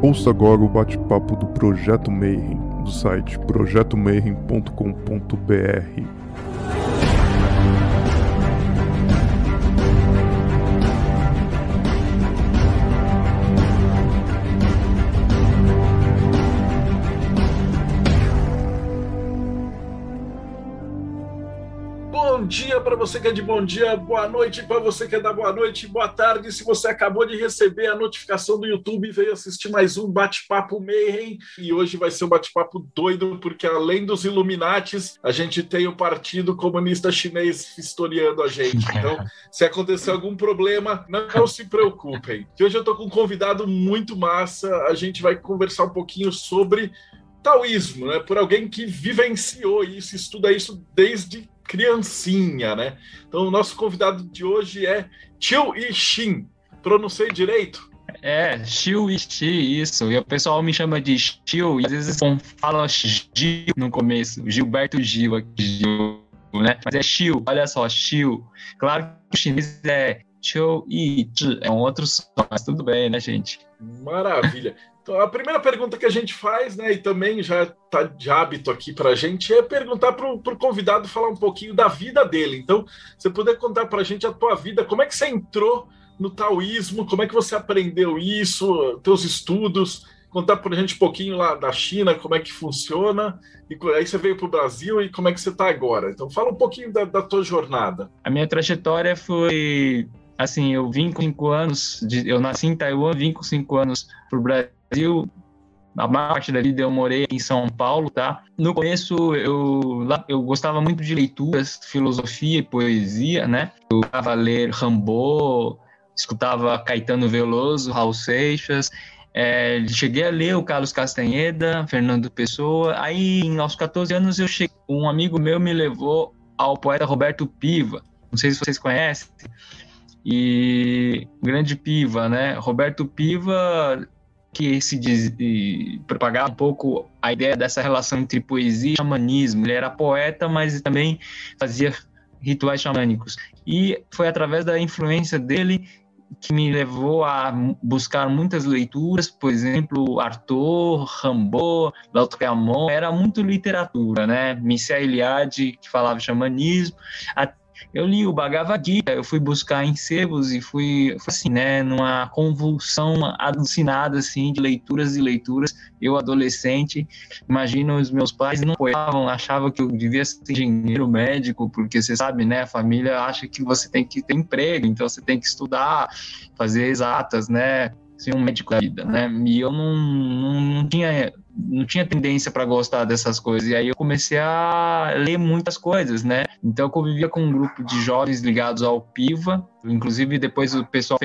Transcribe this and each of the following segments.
Ouça agora o bate-papo do Projeto Mayhem, do site projetomayhem.com.br. Bom dia para você que é de bom dia, boa noite para você que é da boa noite, boa tarde. Se você acabou de receber a notificação do YouTube e veio assistir mais um Bate-Papo Mayhem, e hoje vai ser um bate-papo doido, porque além dos Illuminatis, a gente tem o Partido Comunista Chinês historiando a gente. Então, se acontecer algum problema, não se preocupem. Que hoje eu estou com um convidado muito massa, a gente vai conversar um pouquinho sobre taoísmo, né? Por alguém que vivenciou isso, estuda isso desde criancinha, né? Então, o nosso convidado de hoje é Chiu Yi-Xin. Pronunciei direito? Chiu Yi-Xin, isso. E o pessoal me chama de Chiu, e às vezes fala Gil no começo, Gilberto Gil, aqui, Gil, né? Mas é Chiu, olha só, Chiu. Claro que o chinês é Chiu Yi-Zhi, é um outro som, mas tudo bem, né, gente? Maravilha. Então, a primeira pergunta que a gente faz, né, e também já está de hábito aqui para a gente, é perguntar para o convidado falar um pouquinho da vida dele. Então, você puder contar para a gente a tua vida, como é que você entrou no taoísmo, como é que você aprendeu isso, teus estudos, contar para a gente um pouquinho lá da China, como é que funciona, e aí você veio para o Brasil e como é que você está agora. Então, fala um pouquinho da tua jornada. A minha trajetória foi... Assim, eu vim com 5 anos, eu nasci em Taiwan, vim com 5 anos para o Brasil. A maior parte da vida eu morei em São Paulo, tá? No começo, eu gostava muito de leituras, filosofia e poesia, né? Eu estava a ler Rimbaud, escutava Caetano Veloso, Raul Seixas, cheguei a ler o Carlos Castaneda, Fernando Pessoa. Aí, aos 14 anos, um amigo meu me levou ao poeta Roberto Piva. Não sei se vocês conhecem. E grande Piva, né? Roberto Piva, que propagava um pouco a ideia dessa relação entre poesia e xamanismo. Ele era poeta, mas também fazia rituais xamânicos. E foi através da influência dele que me levou a buscar muitas leituras, por exemplo, Arthur, Rimbaud, Laocoon, era muito literatura, né? Mircea Eliade, que falava xamanismo. Eu li o Bhagavad Gita, eu fui buscar em sebos e fui assim, né, numa convulsão alucinada, assim, de leituras e leituras. Eu, adolescente, imagino os meus pais não apoiavam, achavam que eu devia ser engenheiro, médico, porque você sabe, né, a família acha que você tem que ter emprego, então você tem que estudar, fazer exatas, né, ser um médico da vida, né, e eu não tinha tendência para gostar dessas coisas, e aí eu comecei a ler muitas coisas, né? Então eu convivia com um grupo de jovens ligados ao Piva, inclusive depois o pessoal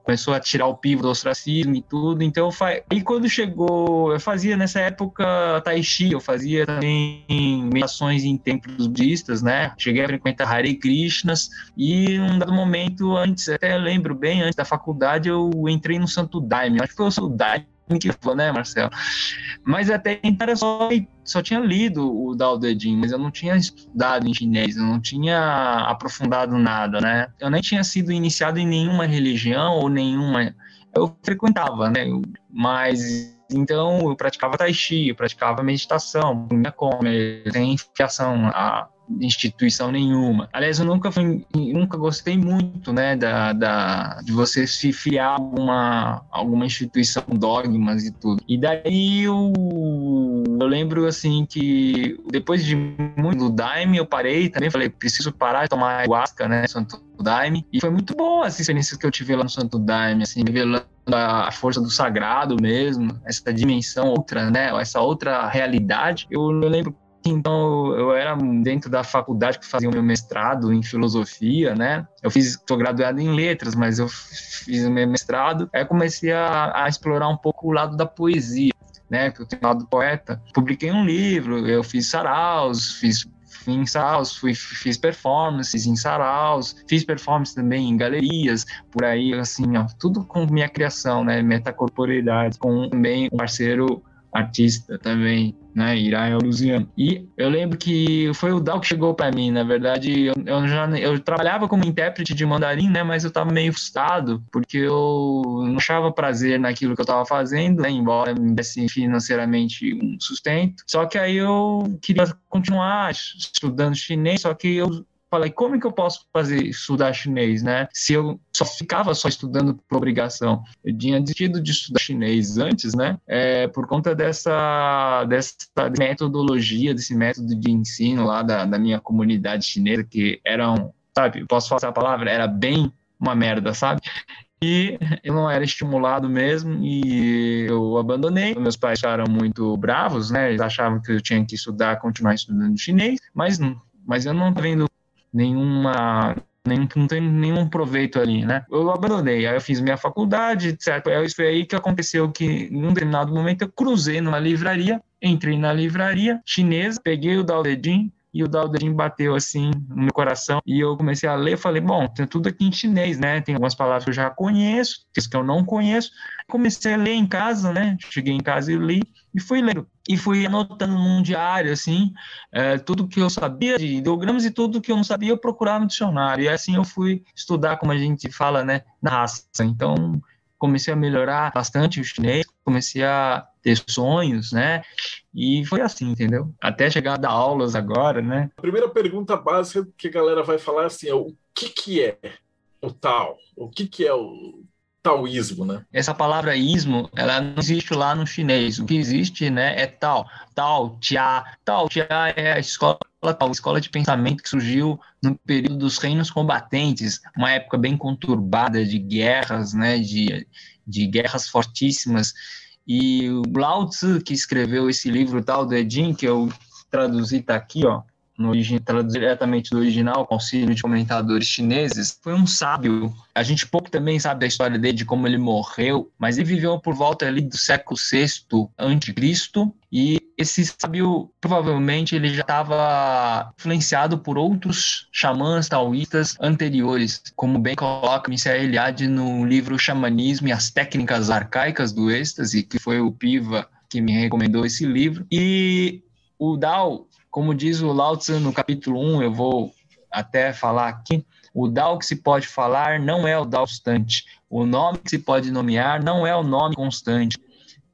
começou a tirar o Piva do ostracismo e tudo, então e quando chegou, eu fazia nessa época Tai Chi, eu fazia também meditações em templos budistas, né? Cheguei a frequentar Hare Krishnas, e num dado momento, até lembro bem, antes da faculdade, eu entrei no Santo Daime, acho que foi o Santo Daime que foi, né, Marcelo? Mas até então só tinha lido o Dao De Jing, mas eu não tinha estudado em chinês, eu não tinha aprofundado nada, né? Eu nem tinha sido iniciado em nenhuma religião ou nenhuma... Eu frequentava, né? Mas... Então, eu praticava Tai Chi, eu praticava meditação, não comer, sem fiação a instituição nenhuma. Aliás, eu nunca gostei muito, né, de você se fiar a alguma instituição, dogmas e tudo. E daí eu lembro, assim, que depois de muito do Daime, eu parei também, falei, preciso parar de tomar ayahuasca, né, Santo Daime. E foi muito boa essa experiência que eu tive lá no Santo Daime, assim, revelando a força do sagrado mesmo, essa dimensão outra, né, essa outra realidade. Eu lembro. Então, eu era dentro da faculdade que fazia o meu mestrado em filosofia, né? Sou graduado em letras, mas eu fiz o meu mestrado. Aí eu comecei a explorar um pouco o lado da poesia, né? Que eu tenho lado poeta. Publiquei um livro, eu fiz saraus, fiz performances em saraus, fiz performance também em galerias, por aí, assim, ó, tudo com minha criação, né? Metacorporeidade, com também um parceiro artista também, né, Iraia Luziano. E eu lembro que foi o Dal que chegou para mim, na verdade, eu trabalhava como intérprete de mandarim, né, mas eu estava meio frustrado, porque eu não achava prazer naquilo que eu estava fazendo, né, embora me desse financeiramente um sustento. Só que aí eu queria continuar estudando chinês, só que eu falei, como que eu posso estudar chinês, né? Se eu ficava só estudando por obrigação. Eu tinha desistido de estudar chinês antes, né? Por conta dessa metodologia, desse método de ensino lá da minha comunidade chinesa, que eram, sabe, posso falar essa palavra? Era bem uma merda, sabe? E eu não era estimulado mesmo e eu abandonei. Meus pais ficaram muito bravos, né? Eles achavam que eu tinha que continuar estudando chinês, mas eu não tô vendo não tem nenhum proveito ali, né? Eu abandonei, aí eu fiz minha faculdade, certo? Foi aí que aconteceu que, em um determinado momento, eu cruzei numa livraria, entrei na livraria chinesa, peguei o Dao De Jing, e o Dao De Jing bateu assim no meu coração, e eu comecei a ler, falei, bom, tem tudo aqui em chinês, né? Tem algumas palavras que eu já conheço, tem que eu não conheço. Comecei a ler em casa, né? Cheguei em casa e li, e fui lendo. E fui anotando num diário, assim, tudo que eu sabia de ideogramas e tudo que eu não sabia eu procurava no dicionário. E assim eu fui estudar, como a gente fala, né, na raça. Então, comecei a melhorar bastante o chinês, comecei a ter sonhos, né, e foi assim, entendeu? Até chegar a dar aulas agora, né. A primeira pergunta básica que a galera vai falar assim é o que é o Tao? O que é o taoísmo, né? Essa palavra ismo, ela não existe lá no chinês. O que existe, né, é Tao. Tao Tia. Tao Tia é a escola de pensamento que surgiu no período dos reinos combatentes, uma época bem conturbada de guerras, né, de guerras fortíssimas. E o Lao Tzu, que escreveu esse livro Tao Te Ching, que eu traduzi, tá aqui, ó, traduzido diretamente do original, com auxílio de comentadores chineses, foi um sábio. A gente pouco também sabe da história dele, de como ele morreu, mas ele viveu por volta ali do século VI a.C., e esse sábio, provavelmente, ele já estava influenciado por outros xamãs taoístas anteriores, como bem coloca Mircea Eliade no livro Xamanismo e as Técnicas Arcaicas do Êxtase, que foi o Piva que me recomendou esse livro. E o Dao, como diz o Lao Tzu no capítulo 1, eu vou até falar aqui, o Dao que se pode falar não é o Dao constante. O nome que se pode nomear não é o nome constante.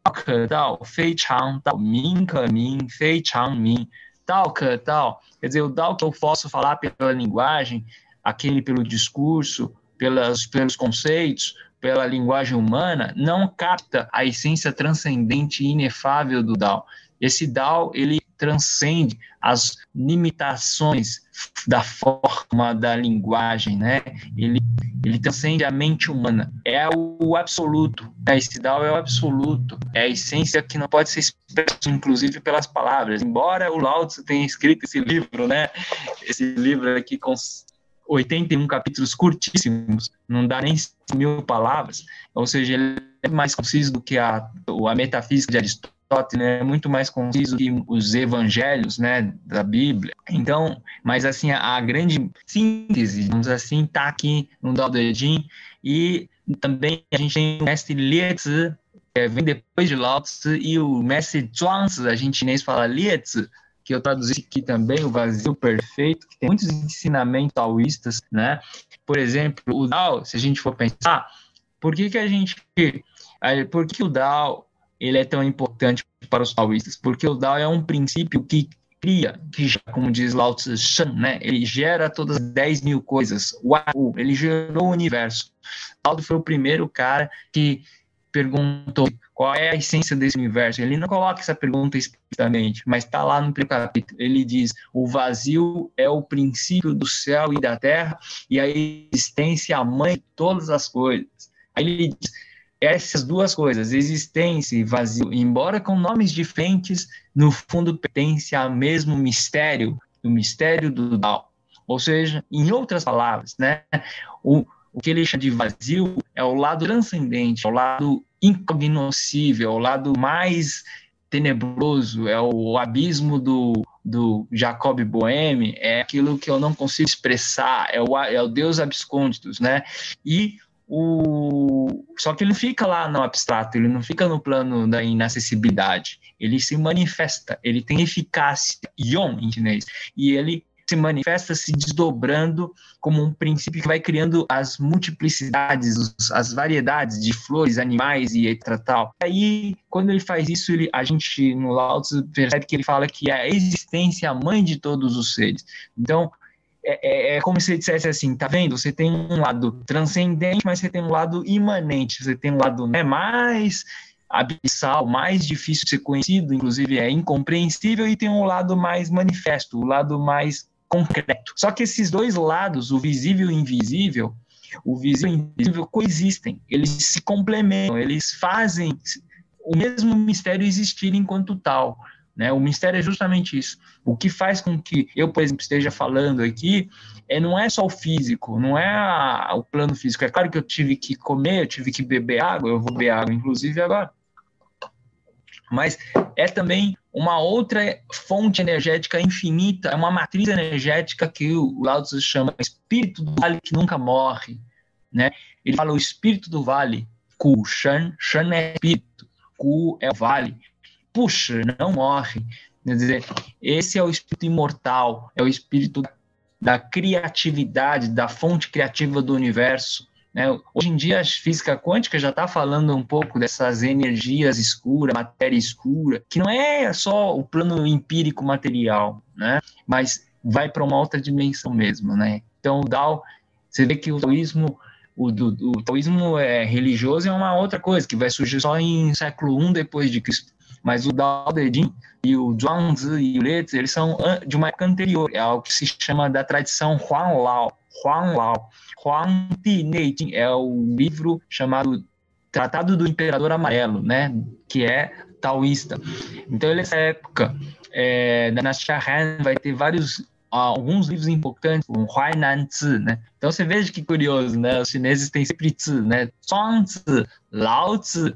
Dao ke Dao, fei chang Dao, min ke min, fei chang min. Dao ke Dao, quer dizer, o Dao que eu posso falar pela linguagem, aquele pelo discurso, pelos conceitos, pela linguagem humana, não capta a essência transcendente e inefável do Dao. Esse Dao, ele transcende as limitações da forma da linguagem, né? Ele transcende a mente humana. É o absoluto. Esse Dao é o absoluto. É a essência que não pode ser expressa, inclusive, pelas palavras. Embora o Lao Tzu tenha escrito esse livro, né? Esse livro aqui com 81 capítulos curtíssimos, não dá nem 1.000 palavras, ou seja, ele é mais conciso do que a metafísica de Aristóteles, né, é muito mais conciso que os evangelhos, né, da Bíblia. Então, mas assim, a grande síntese, digamos assim, está aqui no Dao De Jing. E também a gente tem o mestre Liezi, que vem depois de Lao Tzu, e o mestre Zhuangzi, a gente chinês fala Liezi, que eu traduzi aqui também, o vazio perfeito, que tem muitos ensinamentos taoístas, né? Por exemplo, o Dao, se a gente for pensar, por que o Dao ele é tão importante para os taoístas? Porque o Dao é um princípio que cria, como diz Lao Tzu Shan, né? Ele gera todas as 10.000 coisas. Ele gerou o universo. Lao Tzu foi o primeiro cara que perguntou qual é a essência desse universo. Ele não coloca essa pergunta explicitamente, mas está lá no primeiro capítulo. Ele diz: o vazio é o princípio do céu e da terra, e a existência é a mãe de todas as coisas. Aí ele diz: essas duas coisas, existência e vazio, embora com nomes diferentes, no fundo pertencem ao mesmo mistério, o mistério do Dao. Ou seja, em outras palavras, né, o que ele chama de vazio é o lado transcendente, é o lado incognoscível, é o lado mais tenebroso, é o abismo do Jacob Boehme, é aquilo que eu não consigo expressar, é o Deus abscônditos, né? E Só que ele não fica lá no abstrato, ele não fica no plano da inacessibilidade, ele se manifesta, ele tem eficácia, yon em chinês, e ele se manifesta se desdobrando como um princípio que vai criando as multiplicidades, as variedades de flores, animais e etc. Tal. Aí, quando ele faz isso, a gente no Lao Tzu percebe que ele fala que a existência é a mãe de todos os seres. Então, é como se ele dissesse assim, tá vendo? Você tem um lado transcendente, mas você tem um lado imanente, você tem um lado, né, mais abissal, mais difícil de ser conhecido, inclusive é incompreensível, e tem um lado mais manifesto, o lado mais concreto. Só que esses dois lados, o visível e o invisível coexistem, eles se complementam, eles fazem o mesmo mistério existir enquanto tal. Né? O mistério é justamente isso. O que faz com que eu, por exemplo, esteja falando aqui não é só o físico, não é o plano físico. É claro que eu tive que comer, eu tive que beber água, eu vou beber água, inclusive, agora. Mas é também uma outra fonte energética infinita, é uma matriz energética que o Lao Tzu chama espírito do vale que nunca morre. Né? Ele fala o espírito do vale, Ku Shan, Shan é espírito, Ku é o vale. Puxa, não morre. Quer dizer, esse é o espírito imortal, é o espírito da criatividade, da fonte criativa do universo. Né? Hoje em dia, a física quântica já está falando um pouco dessas energias escuras, matéria escura, que não é só o plano empírico material, né? Mas vai para uma outra dimensão mesmo. Né? Então, o Dao, você vê que o taoísmo, o taoísmo religioso é uma outra coisa, que vai surgir só em século I depois de Cristo. Mas o Dao De Jing e o Zhuangzi e o Liezi, eles são de uma época anterior, é algo que se chama da tradição Huang Lao. Huang Di Neijing é o livro chamado Tratado do Imperador Amarelo, né, que é taoísta. Então, nessa época, da dinastia Han, vai ter alguns livros importantes, como Huainan Zi, né? Então, você veja que curioso, né? Os chineses têm sempre Zi, né? Zhuangzi, Lao Tzu,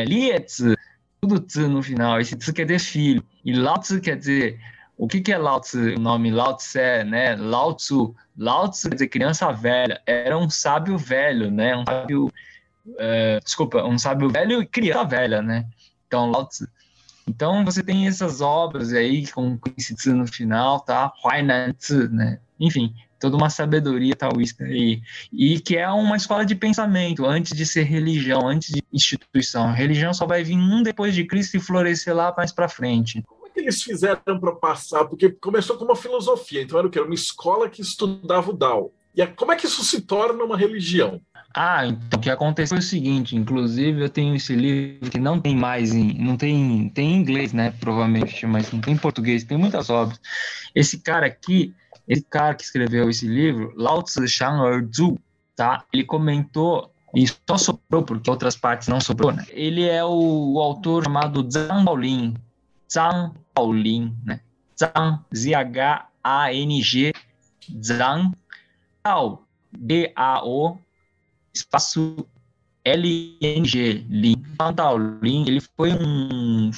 Liezi, tudo Tzu no final. Esse Tzu quer dizer filho. E Lao Tzu quer dizer... O que é Lao Tzu? O nome Lao Tse, né? Lao Tzu. Lao Tzu quer dizer criança velha. Era um sábio velho, né? Um sábio velho e criança velha, né? Então, Lao Tzu. Então, você tem essas obras aí com esse Tzu no final, tá? Huainan Tzu, né? Enfim, toda uma sabedoria taoísta aí. E que é uma escola de pensamento, antes de ser religião, antes de instituição. A religião só vai vir depois de Cristo e florescer lá mais para frente. Como é que eles fizeram para passar? Porque começou com uma filosofia, então era o quê? Uma escola que estudava o Dao. E como é que isso se torna uma religião? Então o que aconteceu é o seguinte, inclusive eu tenho esse livro que não tem mais, tem em inglês, né, provavelmente, mas não tem em português, tem muitas obras. Esse cara que escreveu esse livro, Lao Tzu Shang Zhu, tá? Ele comentou, e só sobrou, porque outras partes não sobrou, né? Ele é o autor chamado Zhang Baolin, né? Zhang, Z-H-A-N-G, Zhang, Dao, D-A-O, espaço L-N-G, Lin. Lin, ele foi um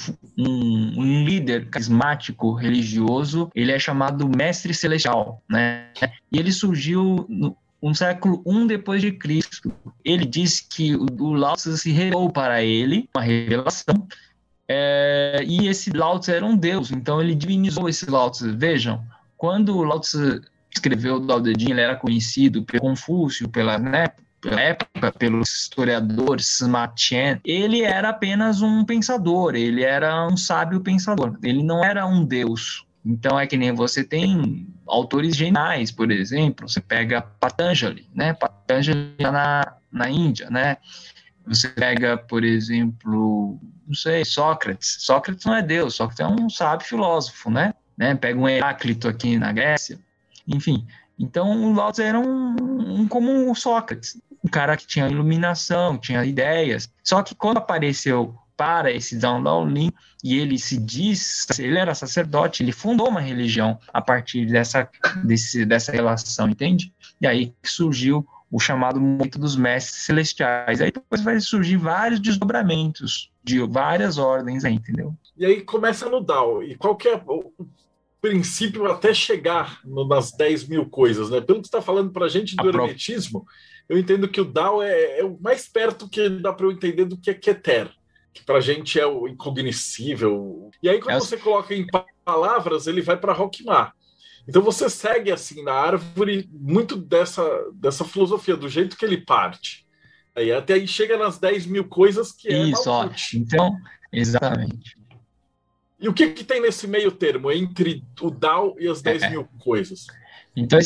líder carismático religioso, ele é chamado Mestre Celestial, né? E ele surgiu no século I depois de Cristo. Ele disse que o Lao Tzu se revelou para ele, uma revelação, e esse Lao Tzu era um deus, então ele divinizou esse Lao Tzu. Vejam, quando o Lao Tzu escreveu o Dao De Jing, ele era conhecido pelo Confúcio, pela época, pelos historiadores Sima Qian, ele era apenas um pensador, ele era um sábio pensador, ele não era um deus. Então é que nem você tem autores geniais, por exemplo, você pega Patanjali, né? Patanjali na Índia, né? Você pega, por exemplo, não sei, Sócrates. Sócrates não é deus, Sócrates é um sábio filósofo, né? Pega um Heráclito aqui na Grécia, enfim. Então o Lao Tzu era como o Sócrates, um cara que tinha iluminação, tinha ideias. Só que quando apareceu para esse Zhang Baolin, e ele ele era sacerdote, ele fundou uma religião a partir dessa relação, entende? E aí surgiu o chamado movimento dos mestres celestiais. Aí depois vai surgir vários desdobramentos de várias ordens aí, entendeu? E aí começa no Dao. E qual que é o princípio até chegar nas 10 mil coisas, né? Pelo que você está falando para a gente do hermetismo, eu entendo que o Dao é o mais perto que dá para eu entender do que é Keter, que para a gente é o incognoscível. E aí, quando você coloca em palavras, ele vai para Rockmar. Então você segue assim na árvore muito dessa filosofia, do jeito que ele parte. Aí até aí chega nas 10 mil coisas que é Isso, ó. Malkuth. Então, exatamente. E o que tem nesse meio termo entre o Dao e as 10 mil coisas? Então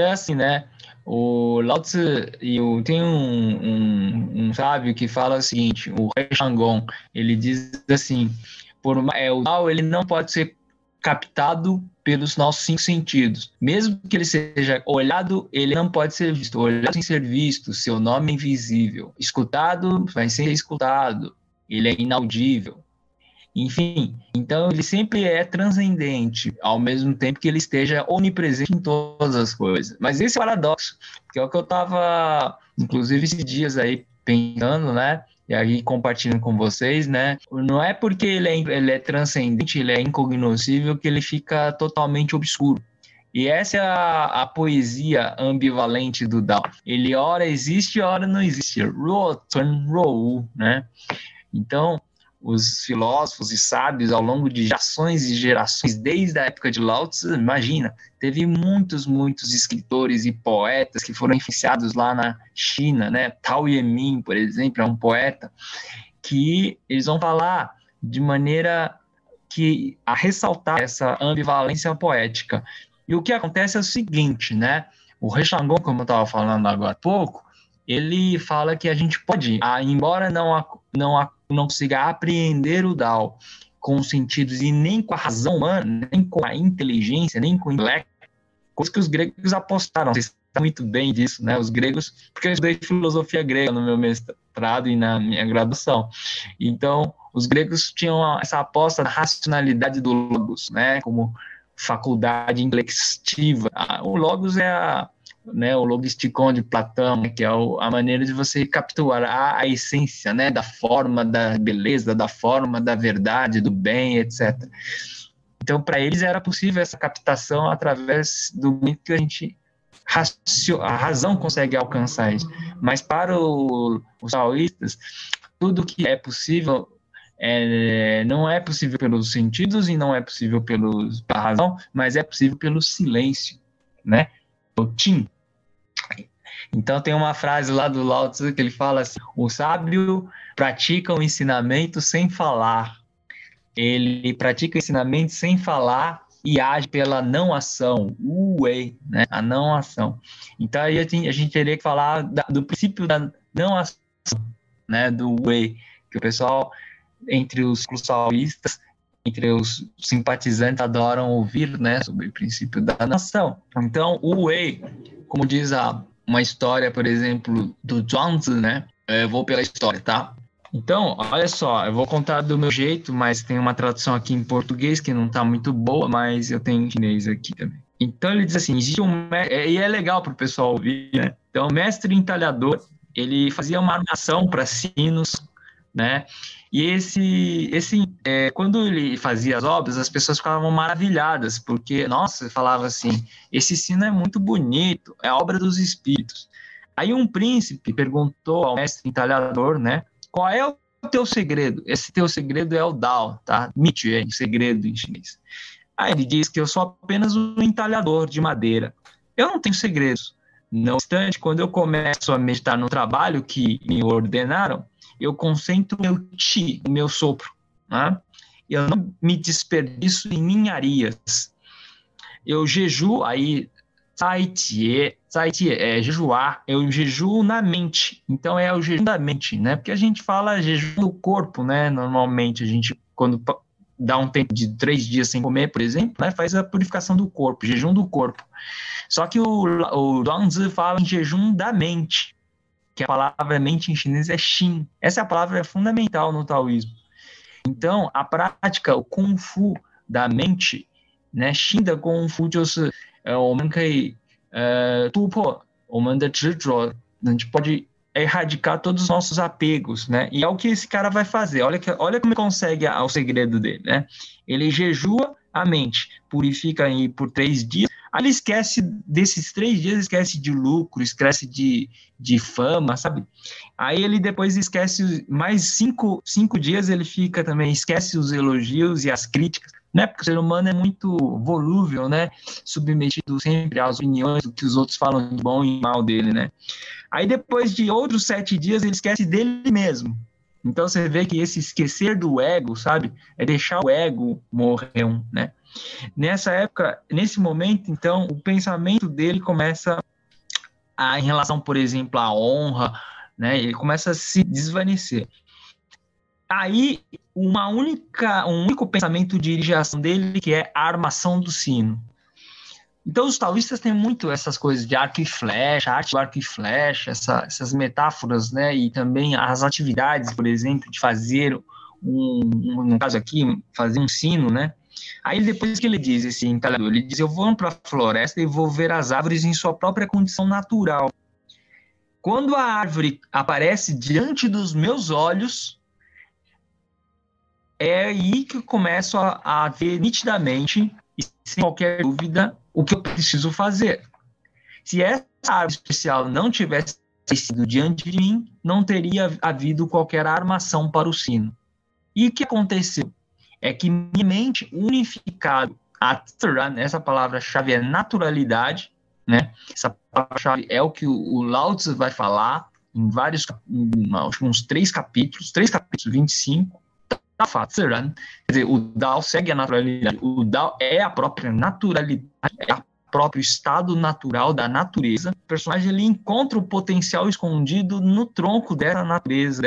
é assim, né? O Lao Tzu, tem um sábio que fala o seguinte, o Rei Shangon, ele diz assim, o Dao ele não pode ser captado pelos nossos 5 sentidos. Mesmo que ele seja olhado, ele não pode ser visto. Olhado sem ser visto, seu nome é invisível. Escutado, vai ser escutado. Ele é inaudível. Enfim, então ele sempre é transcendente, ao mesmo tempo que ele esteja onipresente em todas as coisas. Mas esse é o paradoxo, que é o que eu estava, inclusive, esses dias aí pensando, né? E aí compartilhando com vocês, né? Não é porque ele é transcendente, ele é incognoscível, que ele fica totalmente obscuro. E essa é a poesia ambivalente do Dao. Ele ora existe, ora não existe. Ruo Tun Ruo, né? Então, os filósofos e sábios, ao longo de gerações e gerações, desde a época de Lao Tzu, imagina, teve muitos escritores e poetas que foram influenciados lá na China, né? Tao Yemin, por exemplo, é um poeta que eles vão falar de maneira a ressaltar essa ambivalência poética. E o que acontece é o seguinte, né? O Rei Shangon, como eu estava falando agora há pouco, ele fala que a gente pode, embora não consiga apreender o Dao com os sentidos e nem com a razão humana, nem com a inteligência, nem com o intelecto, coisa que os gregos apostaram. Vocês sabem muito bem disso, né? Os gregos, porque eu estudei filosofia grega no meu mestrado e na minha graduação. Então, os gregos tinham essa aposta na racionalidade do logos, né? Como faculdade intelectiva. O logos é o logisticon de Platão, né, que é a maneira de você capturar a essência, né, da forma, da beleza, da forma, da verdade, do bem, etc. Então, para eles era possível essa captação através do momento que a razão consegue alcançar isso. Mas para os taoístas, tudo que é possível não é possível pelos sentidos e não é possível pela razão, mas é possível pelo silêncio, né? O Qin. Então tem uma frase lá do Lao Tzu que ele fala assim: o sábio pratica o ensinamento sem falar. Ele pratica o ensinamento sem falar e age pela não ação, wei, né? A não ação. Então aí a gente teria que falar do princípio da não ação, né? Do wei, que o pessoal entre os taoístas, entre os simpatizantes adoram ouvir, né, sobre o princípio da nação. Então, o Wei, como diz uma história, por exemplo, do Zhuangzi, né? Eu vou pela história, tá? Então, olha só, eu vou contar do meu jeito, mas tem uma tradução aqui em português que não está muito boa, mas eu tenho em chinês aqui também. Então, ele diz assim, existe e é legal para o pessoal ouvir, né? Então, o mestre entalhador, ele fazia uma armação para sinos, né? E quando ele fazia as obras, as pessoas ficavam maravilhadas, porque, nossa, falava assim, esse sino é muito bonito, é obra dos espíritos. Aí um príncipe perguntou ao mestre entalhador, né, qual é o teu segredo? Esse teu segredo é o Dao, tá? Michi é segredo em chinês. Aí ele diz que eu sou apenas um entalhador de madeira. Eu não tenho segredos. Não obstante, quando eu começo a meditar no trabalho que me ordenaram, eu concentro meu chi, meu sopro, né? Eu não me desperdiço em ninharias. Eu jejuo, aí, Zai Jie é jejuar, eu jejuo na mente. Então é o jejum da mente, né? Porque a gente fala jejum do corpo, né? Normalmente a gente, quando dá um tempo de 3 dias sem comer, por exemplo, né? Faz a purificação do corpo, jejum do corpo. Só que o Zhuangzi fala em jejum da mente, que a palavra mente em chinês é Xin. Essa palavra é fundamental no taoísmo. Então, a prática, o Kung Fu da mente, né? Xin da Kung Fu 就是我们可以突破我们的执着, a gente pode erradicar todos os nossos apegos, né? E é o que esse cara vai fazer. Olha como ele consegue o segredo dele, né? Ele jejua a mente, purifica aí por 3 dias, Aí ele esquece desses 3 dias, esquece de lucro, esquece de fama, sabe? Aí ele depois esquece mais 5 dias, ele fica também, esquece os elogios e as críticas, né? Porque o ser humano é muito volúvel, né? Submetido sempre às opiniões do que os outros falam de bom e mal dele, né? Aí depois de outros 7 dias, ele esquece dele mesmo. Então você vê que esse esquecer do ego, sabe? É deixar o ego morrer, né? Nessa época, nesse momento, então, o pensamento dele começa em relação, por exemplo, à honra, né? Ele começa a se desvanecer. Aí, um único pensamento dirige a ação dele, que é a armação do sino. Então, os taoístas têm muito essas coisas de arco e flecha, arte do arco e flecha, essas metáforas, né? E também as atividades, por exemplo, de fazer no caso aqui, fazer um sino, né? Aí depois que ele diz, esse entalhador, ele diz, eu vou para a floresta e vou ver as árvores em sua própria condição natural. Quando a árvore aparece diante dos meus olhos, é aí que eu começo a ver nitidamente, e sem qualquer dúvida, o que eu preciso fazer. Se essa árvore especial não tivesse sido diante de mim, não teria havido qualquer armação para o sino. E o que aconteceu? É que minha mente unificada, essa palavra-chave é naturalidade, né? Essa palavra-chave é o que o Lao Tzu vai falar em uns 3 capítulos, 25, quer dizer, o Dao segue a naturalidade, o Dao é a própria naturalidade, é o próprio estado natural da natureza. O personagem ele encontra o potencial escondido no tronco dessa natureza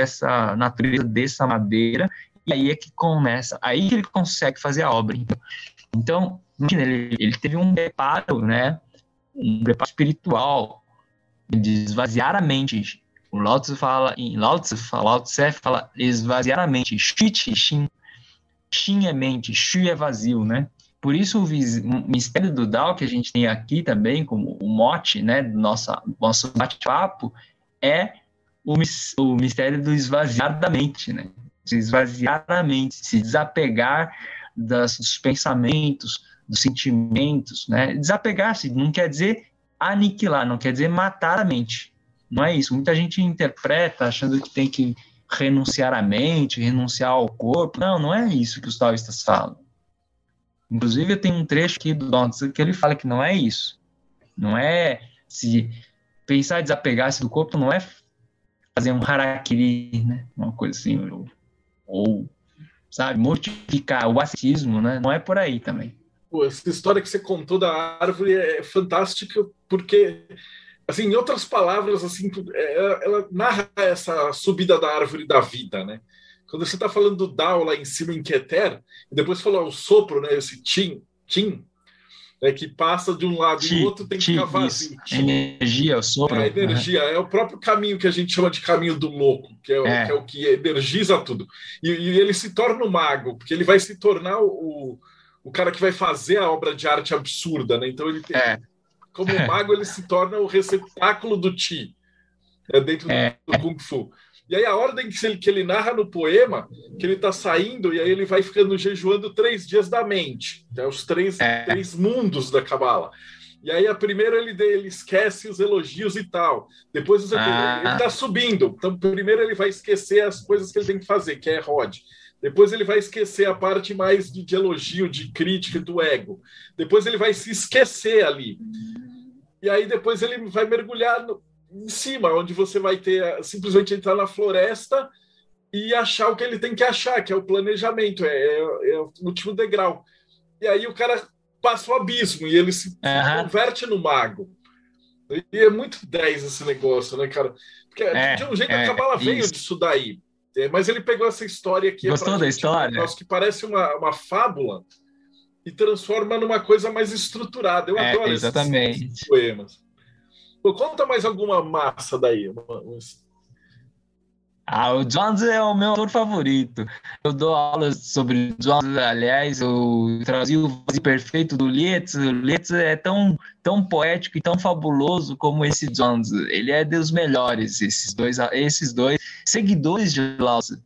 dessa madeira, e aí é que começa, aí que ele consegue fazer a obra. Então imagina, ele teve um preparo, né? Um preparo espiritual de esvaziar a mente. O Lao Tzu fala esvaziar a mente. Xin é mente, Xu é vazio, né? Por isso o mistério do Dao que a gente tem aqui também, como o mote, né, do nosso bate-papo, é o mistério do esvaziar da mente, né? Se esvaziar a mente, se desapegar dos pensamentos, dos sentimentos, né? Desapegar-se não quer dizer aniquilar, não quer dizer matar a mente. Não é isso. Muita gente interpreta achando que tem que renunciar à mente, renunciar ao corpo. Não é isso que os taoístas falam. Inclusive, tem um trecho aqui do Lao Tzu que ele fala que não é isso. Não é se pensar em desapegar-se do corpo, não é fazer um harakiri, né? Uma coisa assim, ou sabe, mortificar o ascetismo, né? Não é por aí também. Pô, essa história que você contou da árvore é fantástica, porque, assim, em outras palavras, assim, ela narra essa subida da árvore da vida, né? Quando você está falando do Dao lá em cima em Keter, e depois falou o sopro, né? Esse Qin, que passa de um lado e do outro, tem que ficar vazio. Energia, o sopro. A energia é o próprio caminho que a gente chama de caminho do louco, que é o que energiza tudo. E ele se torna o mago, porque ele vai se tornar o cara que vai fazer a obra de arte absurda, né? Então ele tem, como mago, ele se torna o receptáculo do Qi, dentro do Kung Fu. E aí a ordem que ele narra no poema, que ele está saindo e aí ele vai ficando jejuando 3 dias da mente, os três mundos da Cabala. E aí a primeira ele esquece os elogios e tal. Depois ele está subindo. Então primeiro ele vai esquecer as coisas que ele tem que fazer, que é Rod. Depois ele vai esquecer a parte mais de elogio, de crítica do ego. Depois ele vai se esquecer ali. E aí depois ele vai mergulhar em cima, onde você vai ter simplesmente entrar na floresta e achar o que ele tem que achar, que é o planejamento, é o último degrau. E aí o cara passa o abismo e ele se converte no mago. E é muito 10 esse negócio, né, cara? Porque de um jeito a Cabala veio disso daí. Mas ele pegou essa história aqui. Gostou da história? Que parece uma fábula e transforma numa coisa mais estruturada. Eu adoro esses poemas. Pô, conta mais alguma massa daí. O Zhuangzi é o meu autor favorito. Eu dou aulas sobre Zhuangzi, aliás, eu traduzi o Vazio Perfeito do Lietzi. O Lietzi é tão poético e tão fabuloso como esse Zhuangzi. Ele é dos melhores, esses dois seguidores de Lao Tzu.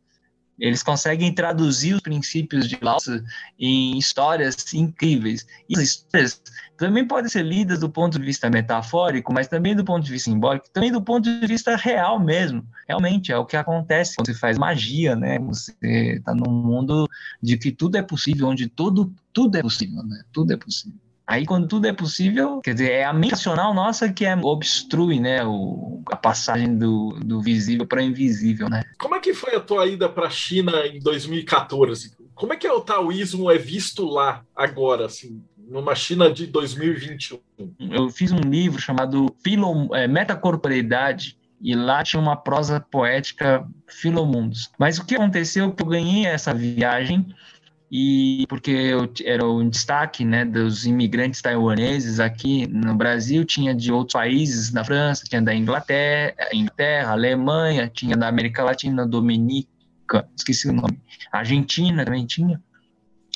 Eles conseguem traduzir os princípios de Lao Tzu em histórias incríveis. E as histórias também podem ser lidas do ponto de vista metafórico, mas também do ponto de vista simbólico, também do ponto de vista real mesmo. Realmente é o que acontece quando você faz magia, né? Você está num mundo de que tudo é possível, onde tudo é possível, né? Tudo é possível. Aí, quando tudo é possível, quer dizer, é a mente racional nossa que obstrui, né, a passagem do visível para o invisível, né? Como é que foi a tua ida para a China em 2014? Como é que o taoísmo é visto lá, agora, assim, numa China de 2021? Eu fiz um livro chamado Metacorporeidade, e lá tinha uma prosa poética Filomundos. Mas o que aconteceu, que eu ganhei essa viagem, e porque eu era o destaque, né, dos imigrantes taiwaneses aqui no Brasil, tinha de outros países, na França, tinha da Inglaterra, Alemanha, tinha da América Latina, Dominica, esqueci o nome, Argentina também tinha,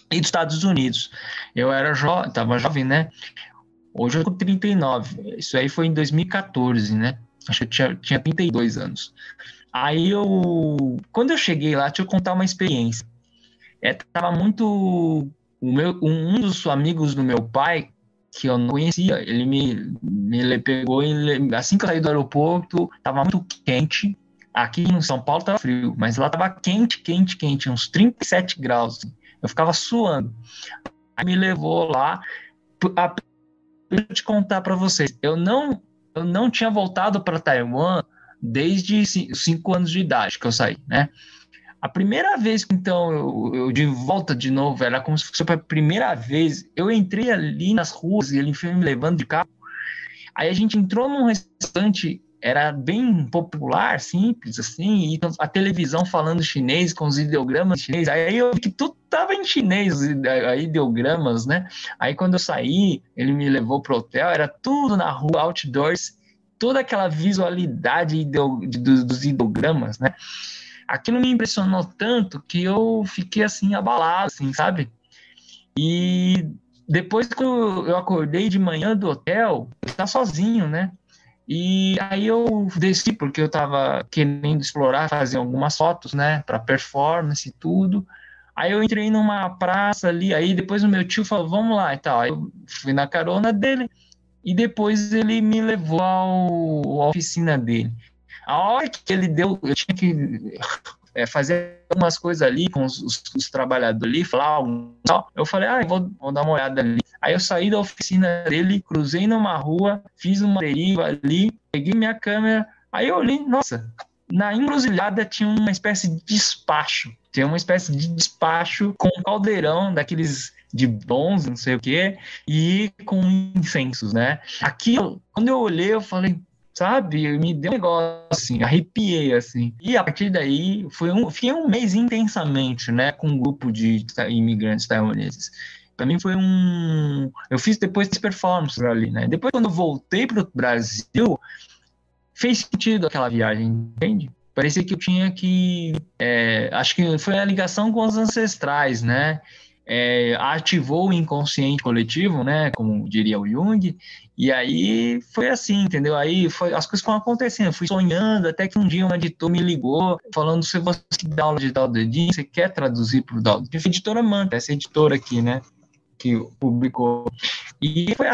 e dos Estados Unidos. Eu estava jovem, né? Hoje eu tô com 39, isso aí foi em 2014, né? Acho que eu tinha 32 anos. Aí quando eu cheguei lá, deixa eu contar uma experiência. Tava muito... Um dos amigos do meu pai, que eu não conhecia, ele me pegou, assim que eu saí do aeroporto, tava muito quente. Aqui em São Paulo tava frio, mas lá tava quente, uns 37 graus. Assim. Eu ficava suando. Aí me levou lá. Deixa eu te contar para vocês. Eu não tinha voltado para Taiwan desde 5 anos de idade que eu saí, né? A primeira vez que, então, eu de volta de novo, era como se fosse a primeira vez, eu entrei ali nas ruas e ele foi me levando de carro. Aí a gente entrou num restaurante, era bem popular, simples, assim, e a televisão falando chinês, com os ideogramas chineses. Aí eu vi que tudo estava em chinês, os ideogramas, né? Aí quando eu saí, ele me levou pro hotel, era tudo na rua, outdoors, toda aquela visualidade dos ideogramas, né? Aquilo me impressionou tanto que eu fiquei assim abalado, assim, sabe? E depois que eu acordei de manhã do hotel, eu estava sozinho, né? E aí eu desci porque eu estava querendo explorar, fazer algumas fotos, né? Para performance e tudo. Aí eu entrei numa praça ali, aí depois o meu tio falou, vamos lá e tal. Aí eu fui na carona dele e depois ele me levou à oficina dele. A hora que ele deu, eu tinha que fazer algumas coisas ali com os trabalhadores ali, falar eu falei, vou dar uma olhada ali. Aí eu saí da oficina dele, cruzei numa rua, fiz uma deriva ali, peguei minha câmera, aí eu olhei, nossa, na encruzilhada tinha uma espécie de despacho, com um caldeirão daqueles de bons, não sei o quê, e com incensos, né? Aquilo, quando eu olhei, eu falei, sabe, me deu um negócio assim, arrepiei assim. E a partir daí, fiquei um mês intensamente, né, com um grupo de imigrantes taiwaneses. Para mim foi eu fiz depois das performances ali, né? Depois, quando eu voltei para o Brasil, fez sentido aquela viagem, entende? Parecia que eu tinha que... acho que foi a ligação com os ancestrais, né? Ativou o inconsciente coletivo, né, como diria o Jung, e aí foi assim, entendeu? Aí as coisas foram acontecendo, eu fui sonhando, até que um dia um editor me ligou, falando, se você dá aula de Dao De Jing, você quer traduzir para o Dao De Jing? Foi a editora Manta, essa editora aqui, né, que publicou. E foi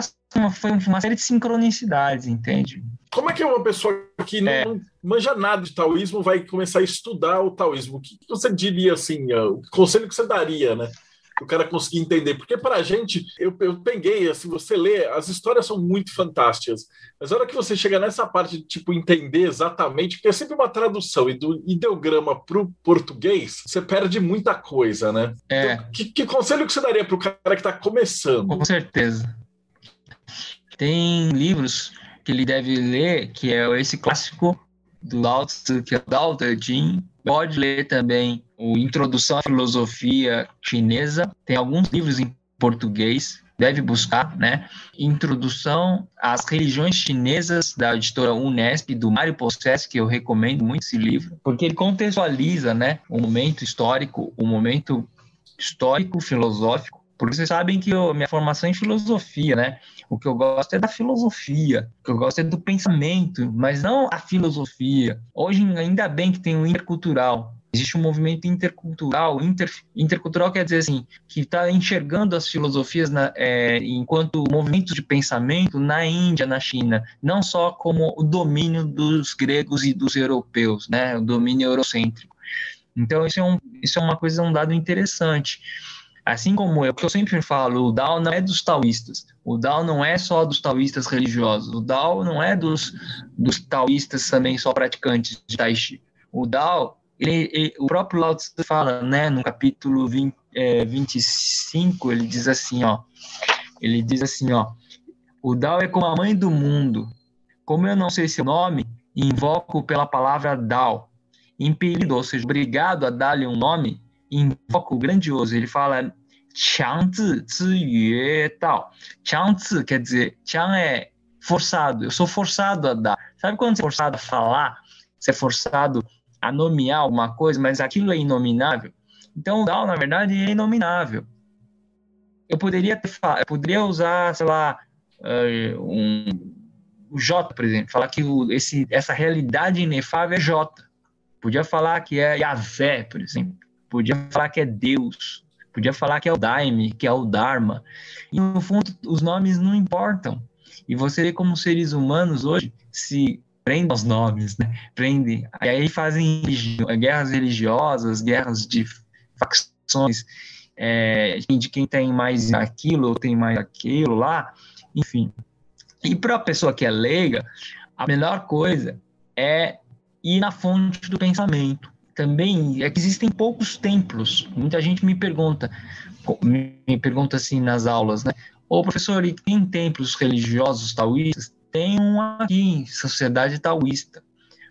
uma série de sincronicidades, entende? Como é que uma pessoa que não manja nada de taoísmo vai começar a estudar o taoísmo? O que você diria, assim, o conselho que você daria, né? O cara conseguir entender, porque para a gente, eu peguei, assim, você lê, as histórias são muito fantásticas, mas a hora que você chega nessa parte de, tipo, entender exatamente, porque é sempre uma tradução, e do ideograma para o português, você perde muita coisa, né? Então, que conselho que você daria para o cara que está começando? Com certeza. Tem livros que ele deve ler, que é esse clássico do Lao Tzu, que é o Dao De Jing. Pode ler também o Introdução à Filosofia Chinesa. Tem alguns livros em português, deve buscar, né? Introdução às Religiões Chinesas, da editora Unesp, do Mário Possetti, que eu recomendo muito esse livro, porque ele contextualiza, né, o momento histórico filosófico. Porque vocês sabem que minha formação é em filosofia, né? O que eu gosto é da filosofia, o que eu gosto é do pensamento, mas não a filosofia. Hoje, ainda bem que tem o intercultural. Existe um movimento intercultural. Intercultural quer dizer assim, que está enxergando as filosofias enquanto movimentos de pensamento na Índia, na China, não só como o domínio dos gregos e dos europeus, né? O domínio eurocêntrico. Então, isso é uma coisa, um dado interessante. Assim como o que eu sempre falo, o Dao não é dos taoístas. O Dao não é só dos taoístas religiosos. O Dao não é dos taoístas também só praticantes de Tai Chi. O Dao, o próprio Lao Tzu fala, né, no capítulo 25, ele diz assim, ó, o Dao é como a mãe do mundo. Como eu não sei seu nome, invoco pela palavra Dao. Impelido, ou seja, obrigado a dar-lhe um nome, invoca o grandioso. Ele fala Qiangzi Ziyue Dao. Qiangzi quer dizer, Qiang é forçado, eu sou forçado a dar. Sabe quando você é forçado a falar? Você é forçado a nomear alguma coisa, mas aquilo é inominável? Então o Dao, na verdade, é inominável. Eu poderia usar, sei lá, o J, por exemplo, falar que essa realidade inefável é J. Podia falar que é Yahvé, por exemplo. Podia falar que é Deus, podia falar que é o Daime, que é o Dharma. E, no fundo, os nomes não importam. E você vê como seres humanos hoje se prendem aos nomes, né? Prendem. E aí fazem guerras religiosas, guerras de facções, de quem tem mais aquilo ou tem mais aquilo lá, enfim. E para a pessoa que é leiga, a melhor coisa é ir na fonte do pensamento. Também é que existem poucos templos. Muita gente me pergunta assim nas aulas, né? Ô, professor, e tem templos religiosos taoístas? Tem um aqui, Sociedade Taoísta.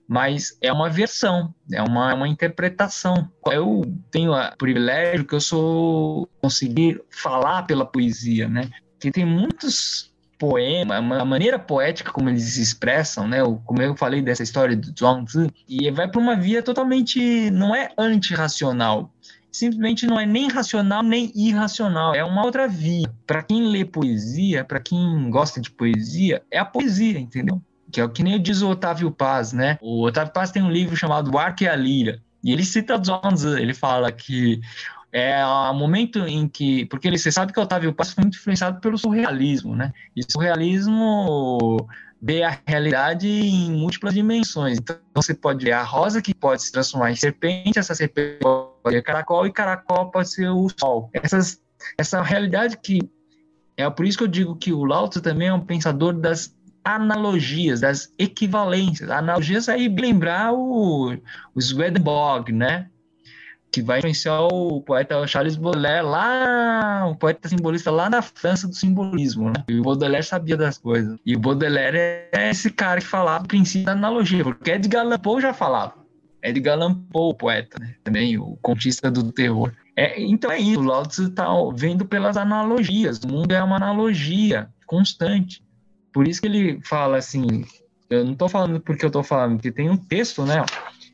Mas é uma versão, é uma interpretação. Eu tenho o privilégio que eu conseguir falar pela poesia, né? Porque tem muitos poemas, a maneira poética como eles se expressam, né? Como eu falei dessa história do Zhuangzi, e vai para uma via totalmente, não é antirracional, simplesmente não é nem racional nem irracional, é uma outra via. Para quem lê poesia, para quem gosta de poesia, é a poesia, entendeu? Que é o que nem diz o Otávio Paz, né? O Otávio Paz tem um livro chamado O Arco e a Lira, e ele cita Zhuangzi, ele fala que é o momento em que... Porque você sabe que o Otávio Paz foi muito influenciado pelo surrealismo, né? E o surrealismo vê a realidade em múltiplas dimensões. Então, você pode ver a rosa que pode se transformar em serpente, essa serpente pode ser caracol, e caracol pode ser o sol. Essa realidade que... É por isso que eu digo que o Lao Tzu também é um pensador das analogias, das equivalências. Analogias aí lembrar o Swedenborg, né? Que vai influenciar o poeta Charles Baudelaire lá, o poeta simbolista lá na França do simbolismo, né? E o Baudelaire sabia das coisas. E o Baudelaire é esse cara que falava o princípio da analogia, porque Edgar Allan Poe já falava. Edgar Allan Poe, o poeta, né? Também o contista do terror. Então é isso, o Lao Tzu está vendo pelas analogias. O mundo é uma analogia constante. Por isso que ele fala assim, eu não estou falando porque eu estou falando, porque tem um texto, né?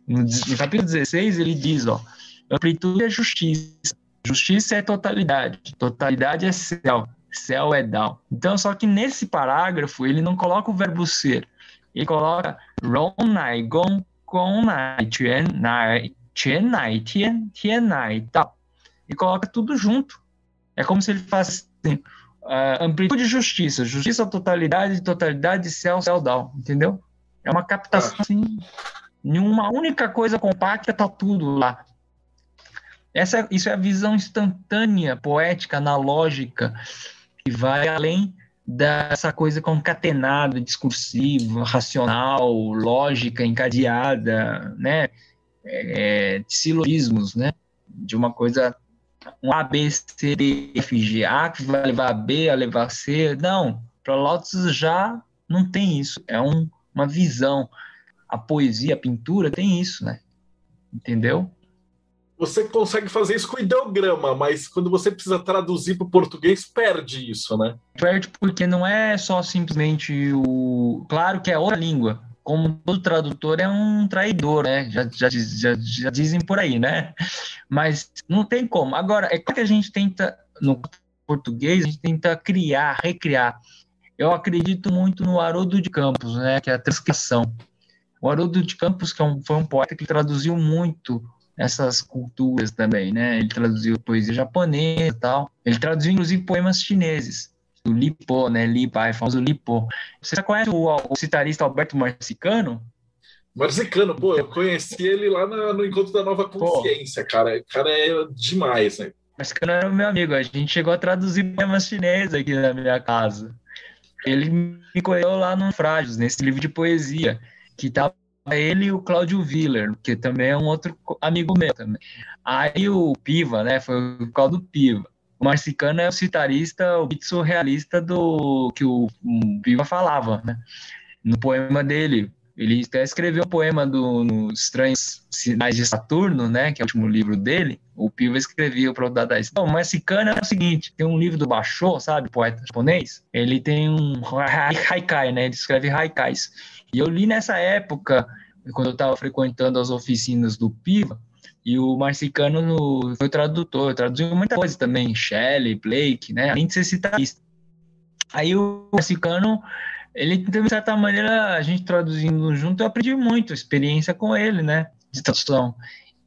No capítulo 16 ele diz, ó, amplitude é justiça, justiça é totalidade, totalidade é céu, céu é Dao. Então, só que nesse parágrafo ele não coloca o verbo ser, ele coloca Rong Nai Gong Gong Nai Quan Nai Tian Tian Nai Dao. E coloca tudo junto. É como se ele faz assim, amplitude e justiça, justiça, totalidade, céu, Dao, entendeu? É uma captação assim, em uma única coisa compacta, tá tudo lá. Isso é a visão instantânea, poética, analógica, que vai além dessa coisa concatenada, discursiva, racional, lógica, encadeada, né? De silogismos, né? De uma coisa, um A, B, C, D, F, G, A que vai levar a B, a levar C. Não, para Lao Tzu já não tem isso. É uma visão. A poesia, a pintura tem isso, né? Entendeu? Você consegue fazer isso com ideograma, mas quando você precisa traduzir para o português, perde isso, né? Perde porque não é só simplesmente Claro que é outra língua. Como todo tradutor é um traidor, né? Já dizem por aí, né? Mas não tem como. Agora, é claro que a gente tenta, no português, a gente tenta recriar. Eu acredito muito no Haroldo de Campos, né? Que é a transcrição. O Haroldo de Campos, que foi um poeta que traduziu muito essas culturas também, né? Ele traduziu poesia japonesa e tal. Ele traduziu, inclusive, poemas chineses. O Li Po, né? Li Pai, famoso Li Po. Você já conhece o citarista Alberto Marcicano? Marcicano, pô, eu conheci ele lá no Encontro da Nova Pô, Consciência, cara. O cara é demais, né? Marcicano era o meu amigo. A gente chegou a traduzir poemas chineses aqui na minha casa. Ele me conheceu lá no Frágios, nesse livro de poesia, que tava ele e o Cláudio Willer, que também é um outro amigo meu também. Aí o Piva, né, foi o qual do Piva. O Marcicano é o citarista, o beat surrealista do que o Piva falava, né? No poema dele. Ele até escreveu um poema no Estranhos Sinais de Saturno, né, que é o último livro dele. O Piva escrevia para o Dadaísta. Então, o Marcicano é o seguinte, tem um livro do Basho, sabe, poeta japonês. Ele tem um haikai, né, ele escreve haikais. E eu li nessa época, quando eu estava frequentando as oficinas do Piva, e o Marcicano foi tradutor, traduziu muita coisa também, Shelley, Blake, né, além de ser citarista. Aí o Marcicano, ele, de certa maneira, a gente traduzindo junto, eu aprendi muito, experiência com ele, né, de tradução.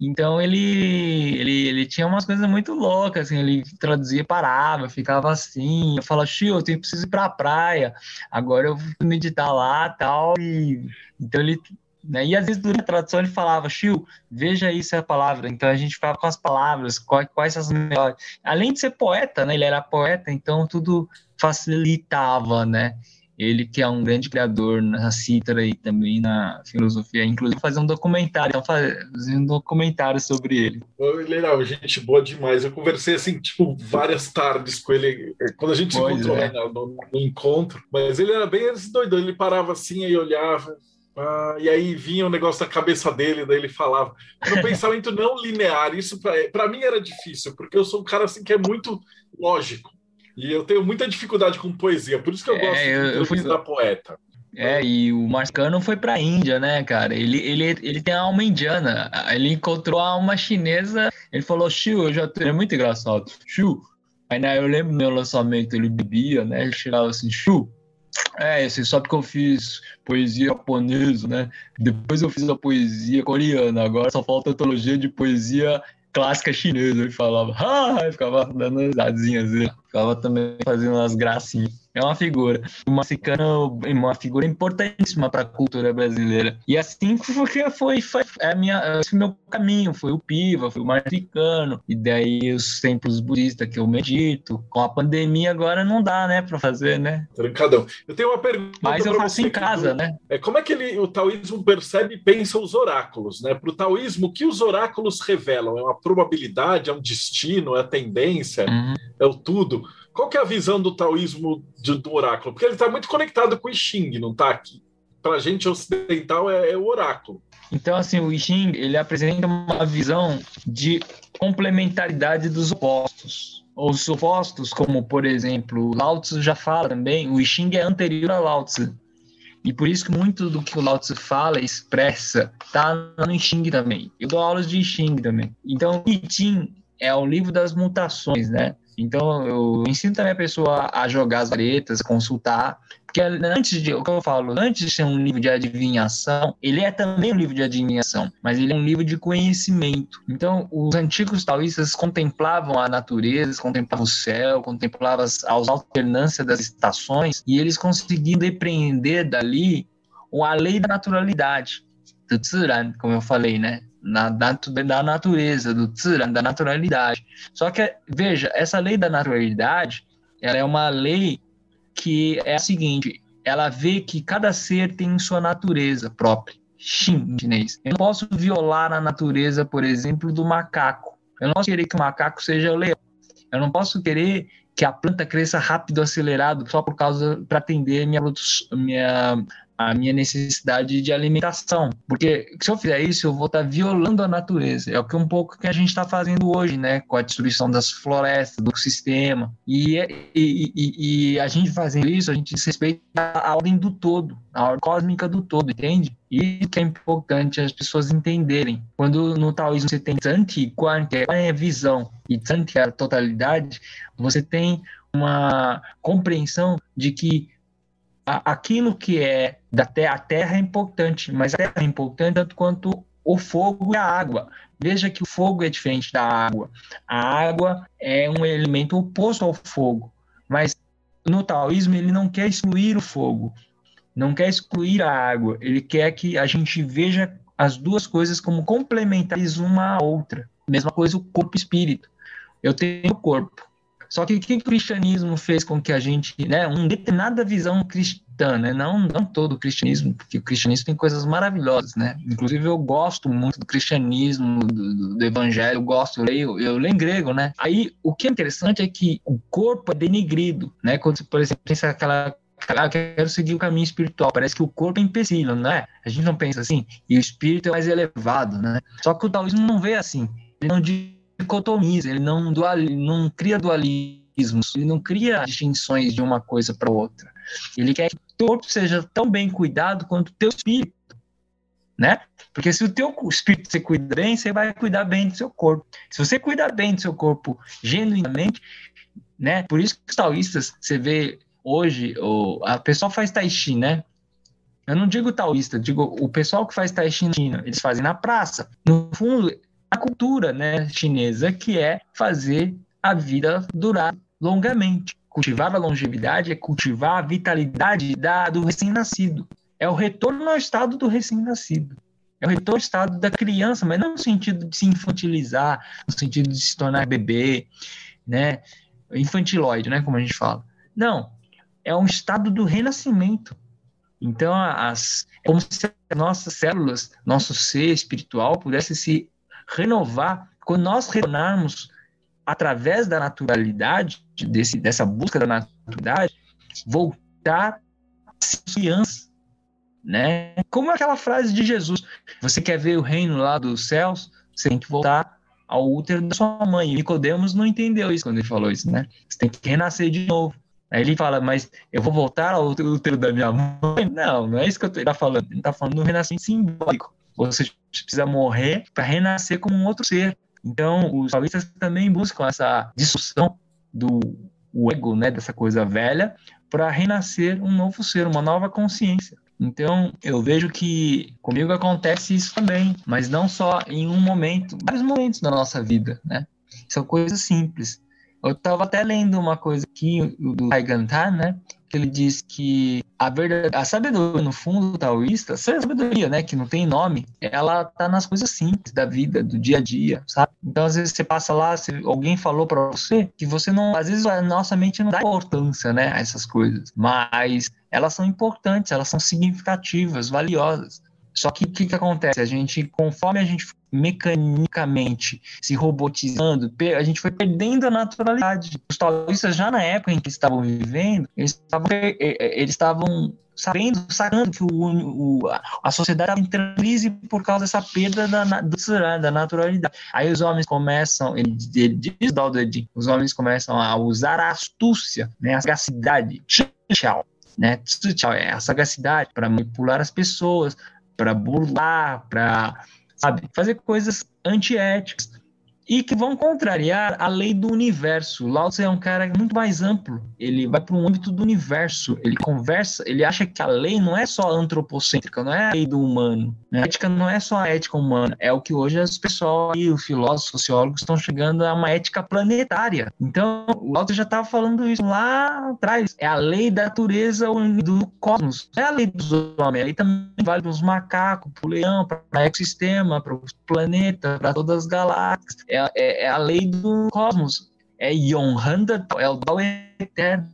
Então ele tinha umas coisas muito loucas, assim, ele traduzia, parava, ficava assim, eu falava, Chiu, eu preciso ir pra praia, agora eu vou meditar lá, tal, e então ele, né, e às vezes durante a tradução ele falava, Chiu, veja isso é a palavra, então a gente ficava com as palavras, quais são as melhores, além de ser poeta, né, ele era poeta, então tudo facilitava, né, ele que é um grande criador na cítara e também na filosofia, inclusive fazer um documentário, então fazer um documentário sobre ele. Ele era gente boa demais. Eu conversei assim, tipo, várias tardes com ele, quando a gente se Pois encontrou lá é. no encontro. Mas ele era bem esse doidão, ele parava assim e olhava. E aí vinha o negócio da cabeça dele, daí ele falava. Era um pensamento não linear. Isso para mim era difícil, porque eu sou um cara assim que é muito lógico. E eu tenho muita dificuldade com poesia, por isso que eu gosto de Eu fui. entrevistar poeta. E o Marcano foi para a Índia, né, cara? Ele tem a alma indiana. Ele encontrou a alma chinesa. Ele falou, Xiu, é muito engraçado. Xiu. Aí, né, eu lembro do meu lançamento, ele bebia, né? Ele chegava assim, Xiu. Você sabe que eu fiz poesia japonesa, né? Depois eu fiz a poesia coreana. Agora só falta a antologia de poesia clássica chinesa. Ele falava, e ficava dando risadinhas. Ele ficava também fazendo umas gracinhas. É uma figura. O Marcicano é uma figura importantíssima para a cultura brasileira. E assim foi esse meu caminho. Foi o Piva, foi o Marcicano. E daí os templos budistas que eu medito. Com a pandemia agora não dá, né, para fazer, né? Trancadão. Eu tenho uma pergunta. Mas eu faço em casa, né? Como é que o taoísmo percebe e pensa os oráculos, né? Para o taoísmo, o que os oráculos revelam? É uma probabilidade, é um destino, é a tendência, é o tudo. Qual que é a visão do taoísmo do oráculo? Porque ele está muito conectado com o I Ching, não está aqui? Para a gente ocidental é o oráculo. Então, assim, o I Ching, ele apresenta uma visão de complementaridade dos opostos. Os opostos, como, por exemplo, Lao Tzu já fala também, o I Ching é anterior a Lao Tzu. E por isso que muito do que o Lao Tzu fala, expressa, está no I Ching também. Eu dou aulas de I Ching também. Então, o I Ching é o livro das mutações, né? Então, eu ensino também a pessoa a jogar as varetas, consultar, porque o que eu falo, antes de ser um livro de adivinhação, ele é também um livro de adivinhação, mas ele é um livro de conhecimento. Então, os antigos taoístas contemplavam a natureza, contemplavam o céu, contemplavam as alternâncias das estações, e eles conseguiam depreender dali a lei da naturalidade, do Ziran, como eu falei, né? Da natureza, do Ziran, da naturalidade. Só que, veja, essa lei da naturalidade, ela é uma lei que é a seguinte, ela vê que cada ser tem sua natureza própria, Xin, em chinês. Eu não posso violar a natureza, por exemplo, do macaco. Eu não posso querer que o macaco seja o leão. Eu não posso querer que a planta cresça rápido, acelerado, só para atender a minha necessidade de alimentação. Porque se eu fizer isso, eu vou estar violando a natureza. É o que um pouco que a gente está fazendo hoje, né? Com a destruição das florestas, do sistema. E a gente fazendo isso, a gente desrespeita a ordem do todo, a ordem cósmica do todo, entende? E que é importante as pessoas entenderem. Quando no taoísmo você tem Zanti, que é a visão, e Zanti é a totalidade, você tem uma compreensão de que aquilo que é da terra, a terra é importante, mas a terra é importante tanto quanto o fogo e a água. Veja que o fogo é diferente da água. A água é um elemento oposto ao fogo, mas no taoísmo ele não quer excluir o fogo, não quer excluir a água, ele quer que a gente veja as duas coisas como complementares uma à outra. Mesma coisa o corpo e o espírito. Eu tenho o corpo. Só que o que o cristianismo fez com que a gente, né, uma determinada visão cristã, né, não todo o cristianismo, porque o cristianismo tem coisas maravilhosas, né, inclusive eu gosto muito do cristianismo, do evangelho, eu leio em grego, né, aí o que é interessante é que o corpo é denigrido, né, quando você, por exemplo, pensa aquela eu quero seguir o caminho espiritual, parece que o corpo é empecilho, não é? A gente não pensa assim, e o espírito é mais elevado, né, só que o taoísmo não vê assim, ele não dicotomiza, ele não cria dualismos, ele não cria distinções de uma coisa para outra. Ele quer que o teu corpo seja tão bem cuidado quanto o teu espírito, né? Porque se o teu espírito você cuida bem, você vai cuidar bem do seu corpo. Se você cuidar bem do seu corpo genuinamente, né? Por isso que os taoístas, você vê hoje, a pessoa faz tai chi, né? Eu não digo taoísta, digo o pessoal que faz tai chi na China, eles fazem na praça. No fundo, a cultura, né, chinesa, que é fazer a vida durar longamente. Cultivar a longevidade é cultivar a vitalidade do recém-nascido. É o retorno ao estado do recém-nascido. É o retorno ao estado da criança, mas não no sentido de se infantilizar, no sentido de se tornar bebê, né, infantiloide, né, como a gente fala. Não, é um estado do renascimento. Então, é como se as nossas células, nosso ser espiritual pudesse se renovar quando nós retornarmos através da naturalidade, dessa busca da naturalidade, voltar a ser criança, né? Como aquela frase de Jesus: você quer ver o reino lá dos céus, você tem que voltar ao útero da sua mãe. E Nicodemos não entendeu isso quando ele falou isso, né? Você tem que renascer de novo. Aí ele fala, mas eu vou voltar ao útero da minha mãe? Não é isso que ele está falando. Ele está falando do renascimento simbólico. Você precisa morrer para renascer como um outro ser. Então, os taoístas também buscam essa dissolução do ego, né, dessa coisa velha, para renascer um novo ser, uma nova consciência. Então, eu vejo que comigo acontece isso também, mas não só em um momento, vários momentos da nossa vida, né? São coisas simples. Eu estava até lendo uma coisa aqui do Haigantan, né? Que ele diz que a sabedoria, no fundo, taoísta, a sabedoria, né, que não tem nome, ela tá nas coisas simples da vida, do dia a dia, sabe? Então, às vezes, você passa lá, alguém falou para você que você não... Às vezes, a nossa mente não dá importância, né, a essas coisas, mas elas são importantes, elas são significativas, valiosas. Só que o que acontece? Conforme a gente mecanicamente se robotizando, a gente foi perdendo a naturalidade. Os taoístas, já na época em que estavam vivendo, eles estavam sacando que a sociedade estava em crise por causa dessa perda da naturalidade. Aí os homens começam, ele diz Dao De Jing, os homens começam a usar a astúcia, né, a sagacidade, né, é a sagacidade para manipular as pessoas, para burlar, para, fazer coisas antiéticas e que vão contrariar a lei do universo. Lao Tse é um cara muito mais amplo, ele vai para o âmbito do universo, ele acha que a lei não é só antropocêntrica, não é a lei do humano, né? A ética não é só a ética humana, é o que hoje as pessoas e os filósofos, sociólogos estão chegando a uma ética planetária. Então, o Lao Tse já estava falando isso lá atrás, é a lei da natureza do cosmos, não é a lei dos homens, aí também vale para os macacos, para o leão, para o ecossistema, para o planeta, para todas as galáxias. É a lei do cosmos, é Yonhanda, é o Dao eterno.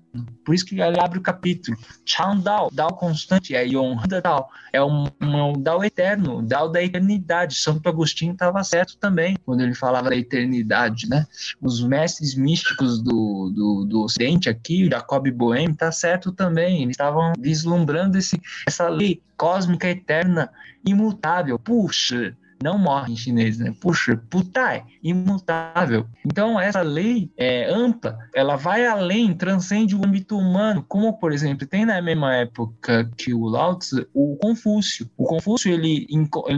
Por isso que ele abre o capítulo. Chan Dao, Dao constante, é Yonhanda Dao, é um Dao eterno, Dao da eternidade. Santo Agostinho estava certo também quando ele falava da eternidade, né? Os mestres místicos do Ocidente aqui, Jacob Boehme, está certo também. Eles estavam vislumbrando essa lei cósmica eterna, imutável. Puxa, não morre em chinês, né? Puxa, putai, imutável. Então, essa lei é ampla, ela vai além, transcende o âmbito humano, como, por exemplo, tem na mesma época que o Lao Tse, o Confúcio. O Confúcio, ele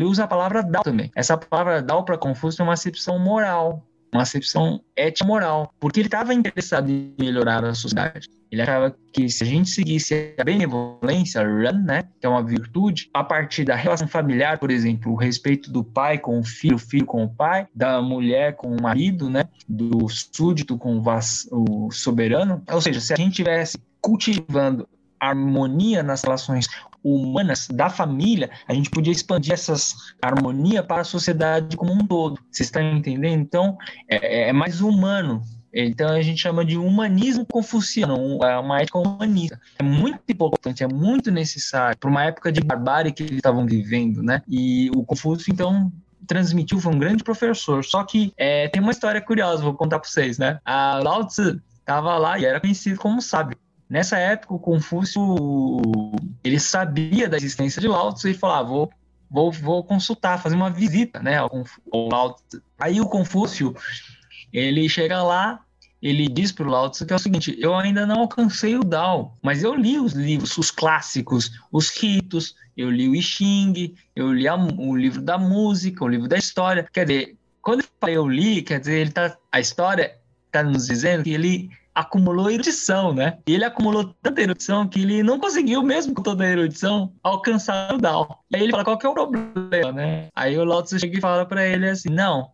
usa a palavra Dao também. Essa palavra Dao para Confúcio é uma acepção moral. uma acepção ética-moral, porque ele estava interessado em melhorar a sociedade. Ele achava que se a gente seguisse a benevolência, né, que é uma virtude, a partir da relação familiar, por exemplo, o respeito do pai com o filho com o pai, da mulher com o marido, né, do súdito com o soberano, ou seja, se a gente estivesse cultivando harmonia nas relações humanas da família, a gente podia expandir essa harmonia para a sociedade como um todo. Vocês estão entendendo? Então, é mais humano. Então, a gente chama de humanismo confuciano, é uma ética humanista. É muito importante, é muito necessário para uma época de barbárie que eles estavam vivendo, né? E o Confúcio, então, transmitiu, foi um grande professor. Só que tem uma história curiosa, vou contar para vocês, né? A Lao Tzu estava lá e era conhecido como sábio. Nessa época, o Confúcio, ele sabia da existência de Lao Tzu e falava, vou consultar, fazer uma visita, né, ao Lao Tzu. Aí o Confúcio, ele chega lá, ele diz para o Lao Tzu que é o seguinte: eu ainda não alcancei o Dao, mas eu li os livros, os clássicos, os ritos, eu li o I Ching, eu li o livro da música, o livro da história. Quer dizer, quando eu falei eu li, quer dizer, a história está nos dizendo que ele acumulou erudição, né? E ele acumulou tanta erudição que ele não conseguiu, mesmo com toda a erudição, alcançar o Dao. E aí ele fala, qual que é o problema, né? Aí o Lao Tzu chega e fala para ele assim,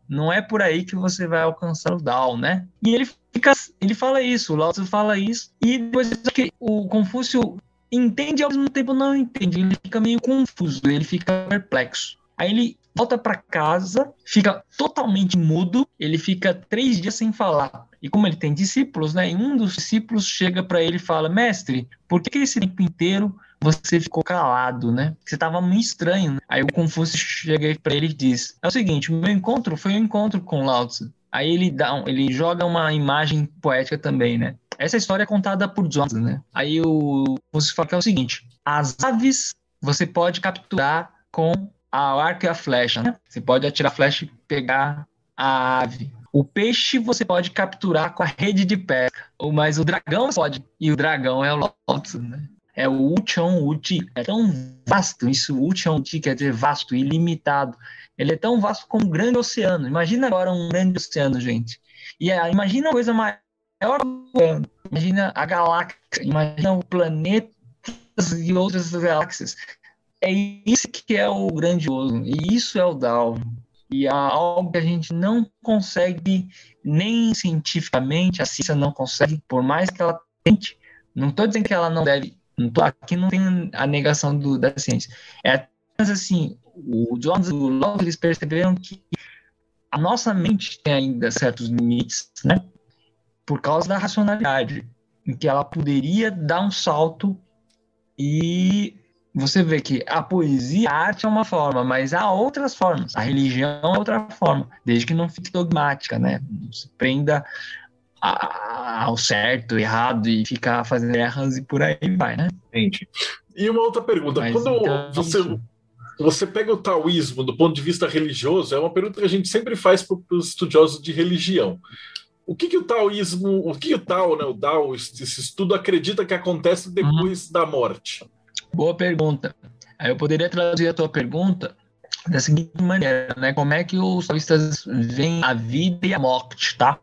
não é por aí que você vai alcançar o Dao, né? E ele fala isso, o Lao Tzu fala isso, e depois que o Confúcio entende e ao mesmo tempo não entende, ele fica meio confuso, ele fica perplexo. Aí ele volta para casa, fica totalmente mudo, ele fica 3 dias sem falar. E como ele tem discípulos, né? E um dos discípulos chega para ele e fala, mestre, por que esse tempo inteiro você ficou calado, né? Você estava meio estranho, né? Aí o Confúcio chega para ele e diz, é o seguinte, o meu encontro foi um encontro com Lao Tzu. Aí ele joga uma imagem poética também, né? Essa história é contada por Zhuangzi, né? Aí o Confúcio fala que é o seguinte, as aves você pode capturar com a arco e a flecha, né? Você pode atirar a flecha e pegar a ave. O peixe você pode capturar com a rede de pesca, mas o dragão pode. E o dragão é o Lao Tzu, né? É o Wuchang-Wuti. É tão vasto isso, Wuchang-Wuti quer dizer vasto, ilimitado. Ele é tão vasto como um grande oceano. Imagina agora um grande oceano, gente. E imagina uma coisa maior do oceano. Imagina a galáxia, imagina o planeta e outras galáxias. É isso que é o grandioso, e isso é o Dao. E é algo que a gente não consegue, nem cientificamente, a ciência não consegue, por mais que ela tente. Não estou dizendo que ela não deve, aqui não tem a negação da ciência. É apenas assim, o Jones e o Lao, eles perceberam que a nossa mente tem ainda certos limites, né? Por causa da racionalidade, em que ela poderia dar um salto e você vê que a poesia, a arte é uma forma, mas há outras formas. A religião é outra forma, desde que não fique dogmática, né? Não se prenda ao certo, errado e ficar fazendo erras e por aí vai, né? Entendi. E uma outra pergunta. Mas, quando então, você pega o taoísmo do ponto de vista religioso, é uma pergunta que a gente sempre faz para os estudiosos de religião. O que o taoísmo, o Tao, né, o Dao, esse estudo acredita que acontece depois da morte? Boa pergunta. Aí eu poderia traduzir a tua pergunta da seguinte maneira, né? Como é que os taoístas veem a vida e a morte, tá?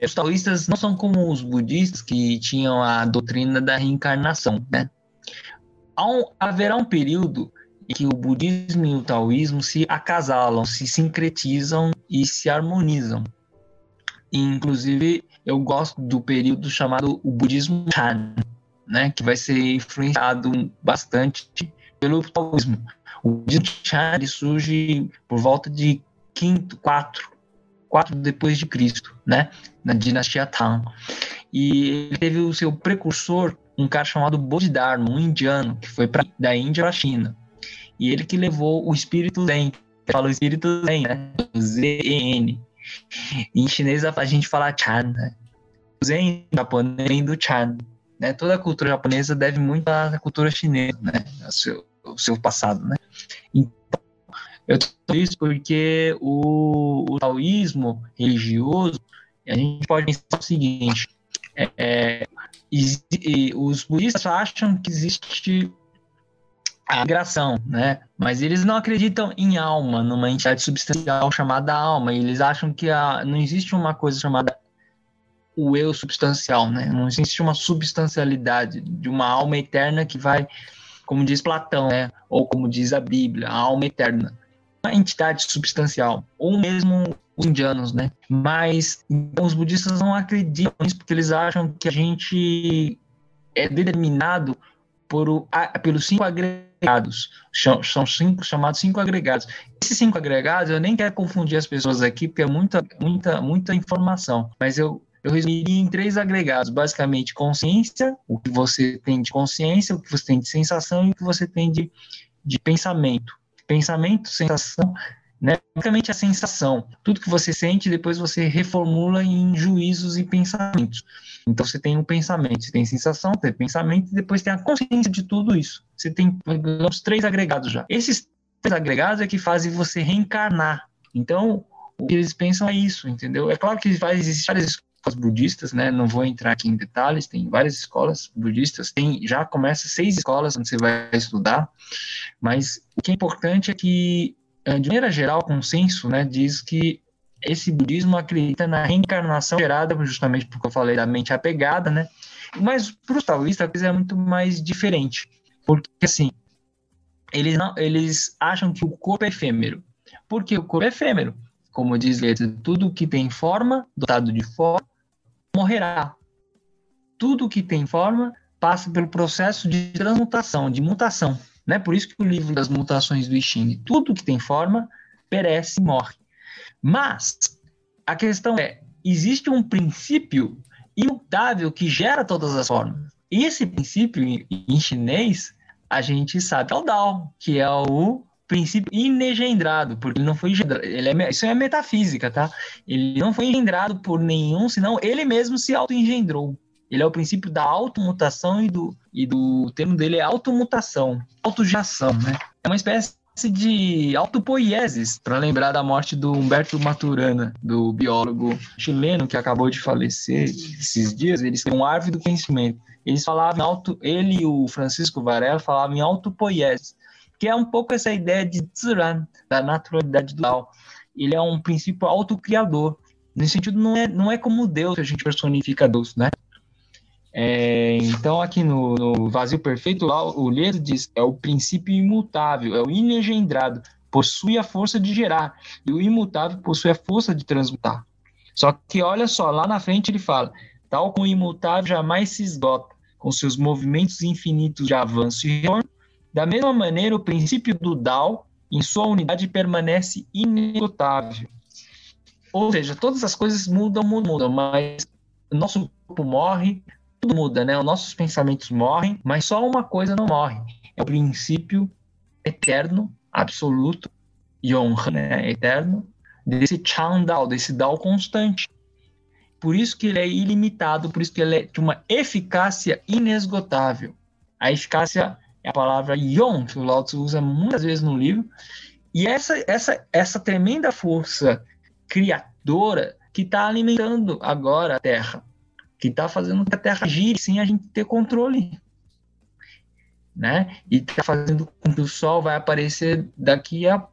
Os taoístas não são como os budistas que tinham a doutrina da reencarnação, né? Haverá um período em que o budismo e o taoísmo se acasalam, se sincretizam e se harmonizam. E, inclusive, eu gosto do período chamado o budismo Chan, né, que vai ser influenciado bastante pelo taoísmo. O budismo Chan surge por volta de 4 depois de Cristo, né, na dinastia Tang. E ele teve o seu precursor, um cara chamado Bodhidharma, um indiano, que foi da Índia para a China. E ele que levou o espírito Zen, fala o espírito Zen, né, Z-E-N. Em chinês a gente fala Chan, né? O Zen em japonês vem do Chan. Né, toda a cultura japonesa deve muito à cultura chinesa, né, ao seu passado, né? Então, eu estou isso porque o taoísmo religioso, a gente pode pensar o seguinte, os budistas acham que existe a migração, né? Mas eles não acreditam em alma, numa entidade substancial chamada alma. Eles acham que não existe uma coisa chamada o eu substancial, né? Não existe uma substancialidade de uma alma eterna que vai, como diz Platão, né? Ou como diz a Bíblia, a alma eterna. Uma entidade substancial, ou mesmo os indianos, né? Mas então, os budistas não acreditam nisso porque eles acham que a gente é determinado pelos 5 agregados. São chamados 5 agregados. Esses 5 agregados, eu nem quero confundir as pessoas aqui, porque é muita informação, mas eu resumiria em 3 agregados, basicamente consciência, o que você tem de consciência, o que você tem de sensação e o que você tem de pensamento. Pensamento, sensação, né? Basicamente a sensação. Tudo que você sente, depois você reformula em juízos e pensamentos. Então você tem um pensamento, você tem sensação, tem pensamento e depois tem a consciência de tudo isso. Você tem os 3 agregados já. Esses 3 agregados é que fazem você reencarnar. Então, o que eles pensam é isso, entendeu? É claro que existem várias escolas budistas, né? Não vou entrar aqui em detalhes, tem várias escolas budistas, já começa 6 escolas onde você vai estudar, mas o que é importante é que, de maneira geral, o consenso, né, diz que esse budismo acredita na reencarnação gerada justamente porque eu falei da mente apegada, né? Mas para os taoístas a coisa é muito mais diferente, porque assim, eles acham que o corpo é efêmero. Por que o corpo é efêmero? Como diz Goethe, tudo que tem forma, dotado de forma, morrerá. Tudo que tem forma passa pelo processo de transmutação, de mutação. Né? Por isso que o livro das mutações do I Ching, tudo que tem forma, perece e morre. Mas a questão é, existe um princípio imutável que gera todas as formas. E esse princípio, em chinês, a gente sabe que é o Dao, que é o princípio inegendrado, porque ele não foi engendrado. Isso é metafísica, tá? Ele não foi engendrado por nenhum, senão ele mesmo se auto-engendrou. Ele é o princípio da automutação e do termo dele é automutação, autogeração, né? É uma espécie de autopoiesis, para lembrar da morte do Humberto Maturana, do biólogo chileno que acabou de falecer esses dias. Eles têm um árvore do conhecimento. Eles falavam ele e o Francisco Varela falavam em autopoiesis, que é um pouco essa ideia de Ziran, da naturalidade do Tao. Ele é um princípio autocriador. Nesse sentido, não é como Deus que a gente personifica Deus, né? Então, aqui no Vazio Perfeito, lá, o Lieto diz, é o princípio imutável, é o inegendrado, possui a força de gerar, e o imutável possui a força de transmutar. Só que, olha só, lá na frente ele fala, tal como o imutável jamais se esgota, com seus movimentos infinitos de avanço e retorno, da mesma maneira, o princípio do Tao, em sua unidade, permanece inesgotável. Ou seja, todas as coisas mudam, mas o nosso corpo morre, tudo muda, né? Os nossos pensamentos morrem, mas só uma coisa não morre. É o princípio eterno, absoluto, Yonhan, né? Eterno, desse Chandao, desse Dao constante. Por isso que ele é ilimitado, por isso que ele é de uma eficácia inesgotável. A eficácia é a palavra Yon, que o Lao Tzu usa muitas vezes no livro. E essa tremenda força criadora que está alimentando agora a Terra, que está fazendo que a Terra gire sem a gente ter controle, né? E está fazendo com que o Sol vai aparecer daqui a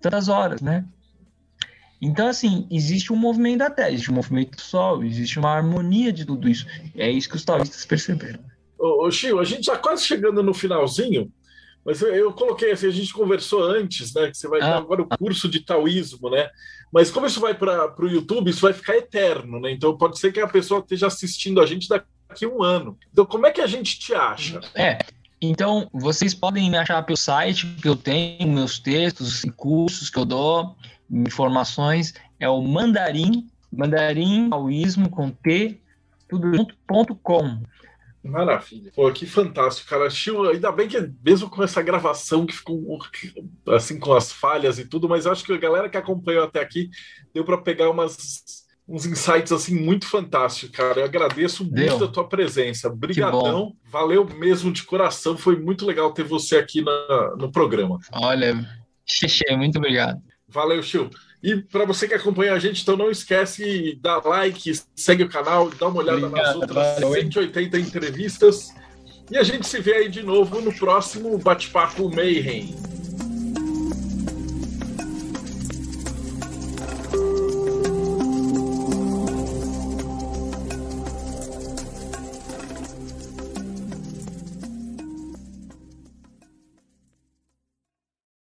tantas horas, né? Então, assim, existe um movimento da Terra, existe um movimento do Sol, existe uma harmonia de tudo isso. É isso que os taoístas perceberam. Ô, Chiu, a gente já quase chegando no finalzinho, mas eu coloquei assim, a gente conversou antes, né? Que você vai dar agora o curso de taoísmo, né? Mas como isso vai para o YouTube, isso vai ficar eterno, né? Então pode ser que a pessoa esteja assistindo a gente daqui a um ano. Então como é que a gente te acha? Então vocês podem me achar pelo site que eu tenho, meus textos e cursos que eu dou, informações, é o Mandarim taoísmo com T, tudo junto.com. Maravilha. Pô, que fantástico, cara. Chiu, ainda bem que mesmo com essa gravação que ficou assim com as falhas e tudo, mas acho que a galera que acompanhou até aqui deu para pegar uns insights assim muito fantásticos, cara. Eu agradeço muito a tua presença. Obrigadão. Valeu mesmo de coração. Foi muito legal ter você aqui no programa. Olha, xixi, muito obrigado. Valeu, Chiu. E para você que acompanha a gente, então não esquece, dá like, segue o canal, dá uma olhada nas outras 180 entrevistas. E a gente se vê aí de novo no próximo Bate-Papo Mayhem.